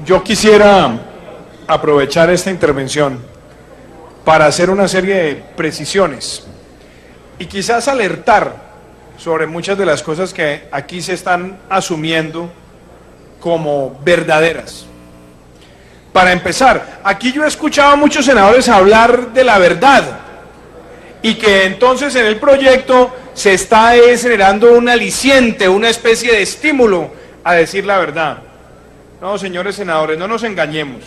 Yo quisiera aprovechar esta intervención para hacer una serie de precisiones y quizás alertar sobre muchas de las cosas que aquí se están asumiendo como verdaderas. Para empezar, aquí yo he escuchado a muchos senadores hablar de la verdad y que entonces en el proyecto se está generando un aliciente, una especie de estímulo a decir la verdad. No, señores senadores, no nos engañemos.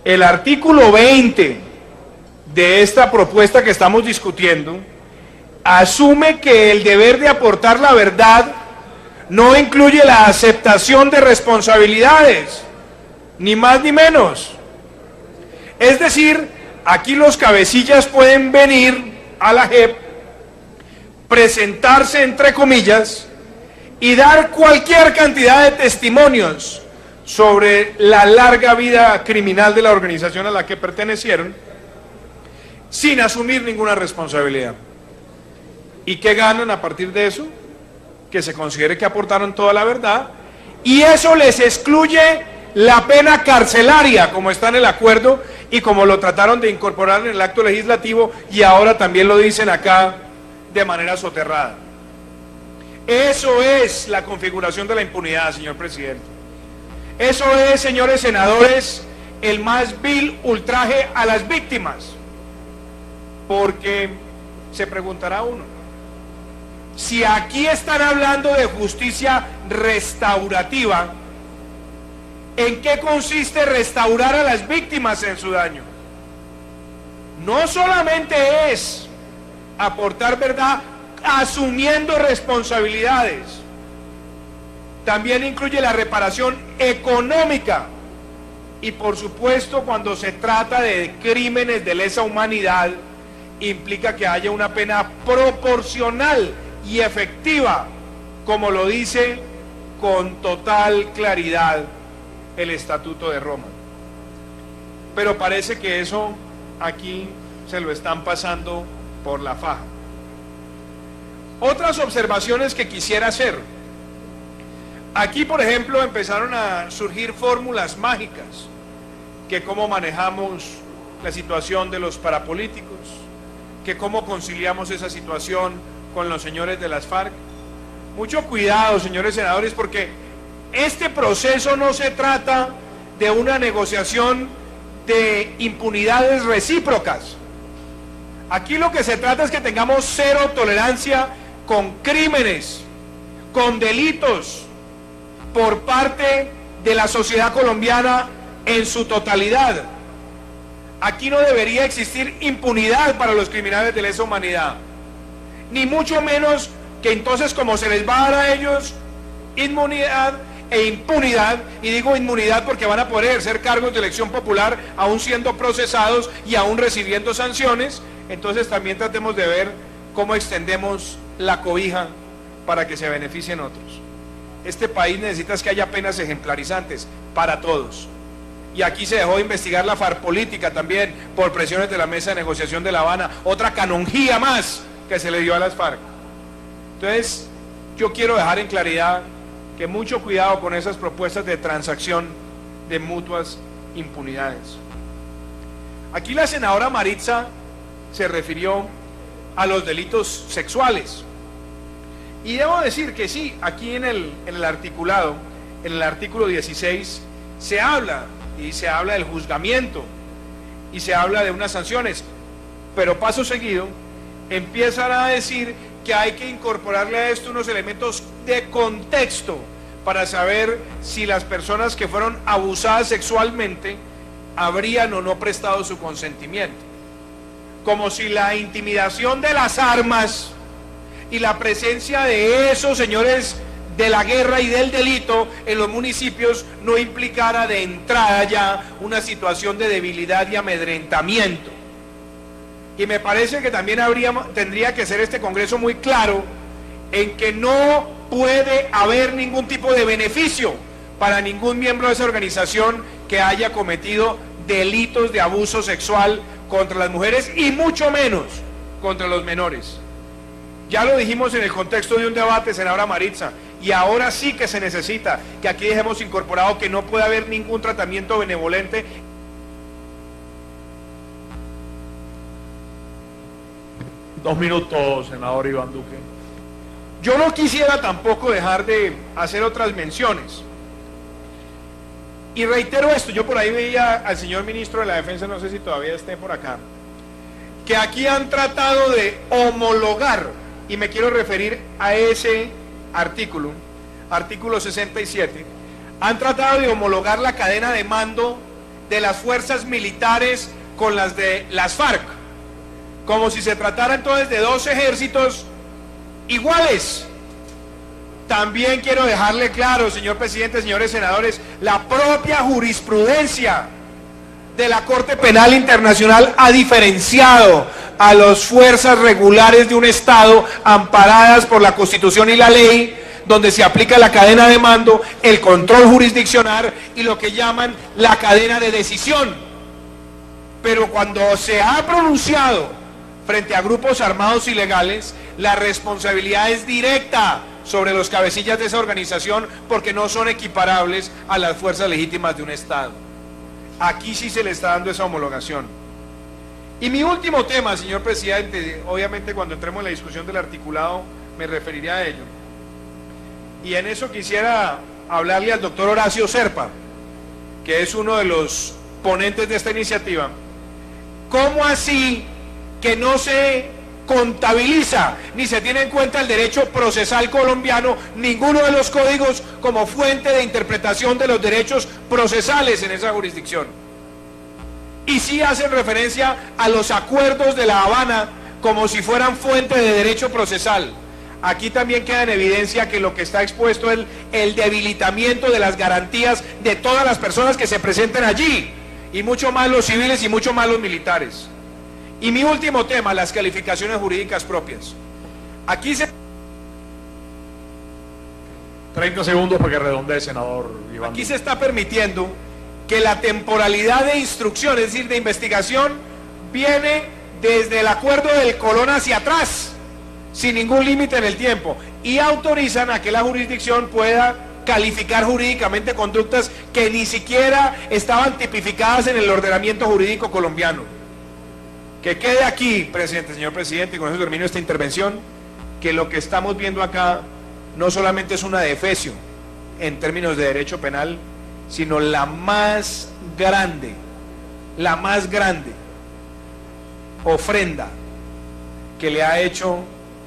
El artículo 20 de esta propuesta que estamos discutiendo asume que el deber de aportar la verdad no incluye la aceptación de responsabilidades, ni más ni menos. Es decir, aquí los cabecillas pueden venir a la JEP, presentarse entre comillas y dar cualquier cantidad de testimonios sobre la larga vida criminal de la organización a la que pertenecieron, sin asumir ninguna responsabilidad. ¿Y qué ganan a partir de eso? Que se considere que aportaron toda la verdad, y eso les excluye la pena carcelaria, como está en el acuerdo y como lo trataron de incorporar en el acto legislativo, y ahora también lo dicen acá de manera soterrada. Eso es la configuración de la impunidad, señor presidente. Eso es, señores senadores, el más vil ultraje a las víctimas. Porque se preguntará uno, si aquí están hablando de justicia restaurativa, ¿en qué consiste restaurar a las víctimas en su daño? No solamente es aportar verdad asumiendo responsabilidades, también incluye la reparación económica y, por supuesto, cuando se trata de crímenes de lesa humanidad, implica que haya una pena proporcional y efectiva, como lo dice con total claridad el Estatuto de Roma. Pero parece que eso aquí se lo están pasando por la faja. Otras observaciones que quisiera hacer. Aquí, por ejemplo, empezaron a surgir fórmulas mágicas, que cómo manejamos la situación de los parapolíticos, que cómo conciliamos esa situación con los señores de las FARC. Mucho cuidado, señores senadores, porque este proceso no se trata de una negociación de impunidades recíprocas. Aquí lo que se trata es que tengamos cero tolerancia con crímenes, con delitos por parte de la sociedad colombiana en su totalidad. Aquí no debería existir impunidad para los criminales de lesa humanidad, ni mucho menos que entonces, como se les va a dar a ellos inmunidad e impunidad, y digo inmunidad porque van a poder ejercer cargos de elección popular aún siendo procesados y aún recibiendo sanciones, entonces también tratemos de ver cómo extendemos la cobija para que se beneficien otros. Este país necesita que haya penas ejemplarizantes para todos. Y aquí se dejó de investigar la FARC política también por presiones de la mesa de negociación de La Habana, otra canonjía más que se le dio a las FARC. Entonces, yo quiero dejar en claridad que mucho cuidado con esas propuestas de transacción de mutuas impunidades. Aquí la senadora Maritza se refirió a los delitos sexuales. Y debo decir que sí, aquí en el articulado, en el artículo 16, se habla del juzgamiento y se habla de unas sanciones, pero paso seguido empiezan a decir que hay que incorporarle a esto unos elementos de contexto para saber si las personas que fueron abusadas sexualmente habrían o no prestado su consentimiento. Como si la intimidación de las armas y la presencia de esos señores de la guerra y del delito en los municipios no implicara de entrada ya una situación de debilidad y amedrentamiento. Y me parece que también tendría que ser este Congreso muy claro en que no puede haber ningún tipo de beneficio para ningún miembro de esa organización que haya cometido delitos de abuso sexual contra las mujeres y mucho menos contra los menores. Ya lo dijimos en el contexto de un debate, senadora Maritza, Y ahora sí que se necesita que aquí dejemos incorporado que no puede haber ningún tratamiento benevolente. Dos minutos, senador Iván Duque. Yo no quisiera tampoco dejar de hacer otras menciones. Y reitero esto, yo por ahí veía al señor ministro de la Defensa, no sé si todavía esté por acá, que aquí han tratado de homologar, y me quiero referir a ese artículo 67, han tratado de homologar la cadena de mando de las fuerzas militares con las de las FARC, como si se tratara entonces de dos ejércitos iguales. También quiero dejarle claro, señor presidente, señores senadores, la propia jurisprudencia de la Corte Penal Internacional ha diferenciado a las fuerzas regulares de un Estado amparadas por la Constitución y la ley, donde se aplica la cadena de mando, el control jurisdiccional y lo que llaman la cadena de decisión. Pero cuando se ha pronunciado frente a grupos armados ilegales, la responsabilidad es directa sobre los cabecillas de esa organización, porque no son equiparables a las fuerzas legítimas de un Estado. Aquí sí se le está dando esa homologación. Y mi último tema, señor presidente, obviamente cuando entremos en la discusión del articulado me referiré a ello. Y en eso quisiera hablarle al doctor Horacio Serpa, que es uno de los ponentes de esta iniciativa. ¿Cómo así que no se contabiliza ni se tiene en cuenta el derecho procesal colombiano, ninguno de los códigos, como fuente de interpretación de los derechos procesales en esa jurisdicción? Y sí hacen referencia a los acuerdos de La Habana como si fueran fuente de derecho procesal. Aquí también queda en evidencia que lo que está expuesto es el debilitamiento de las garantías de todas las personas que se presenten allí, y mucho más los civiles y mucho más los militares. Y mi último tema, las calificaciones jurídicas propias. Aquí se... 30 segundos para que redondee, senador Iván. Aquí se está permitiendo que la temporalidad de instrucción, es decir, de investigación, viene desde el acuerdo del Colón hacia atrás, sin ningún límite en el tiempo, y autorizan a que la jurisdicción pueda calificar jurídicamente conductas que ni siquiera estaban tipificadas en el ordenamiento jurídico colombiano. Que quede aquí, presidente, señor presidente, y con eso termino esta intervención, que lo que estamos viendo acá no solamente es una defecio en términos de derecho penal, sino la más grande ofrenda que le ha hecho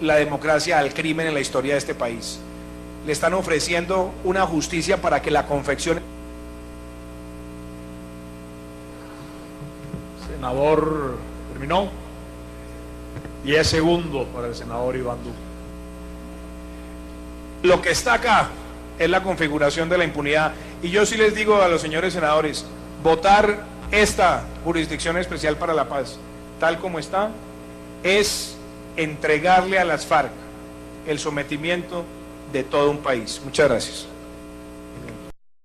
la democracia al crimen en la historia de este país. Le están ofreciendo una justicia para que la confeccione. Senador, terminó. 10 segundos para el senador Iván Duque. Lo que está acá es la configuración de la impunidad, y yo sí les digo a los señores senadores, votar esta Jurisdicción Especial para la Paz tal como está es entregarle a las FARC el sometimiento de todo un país. Muchas gracias.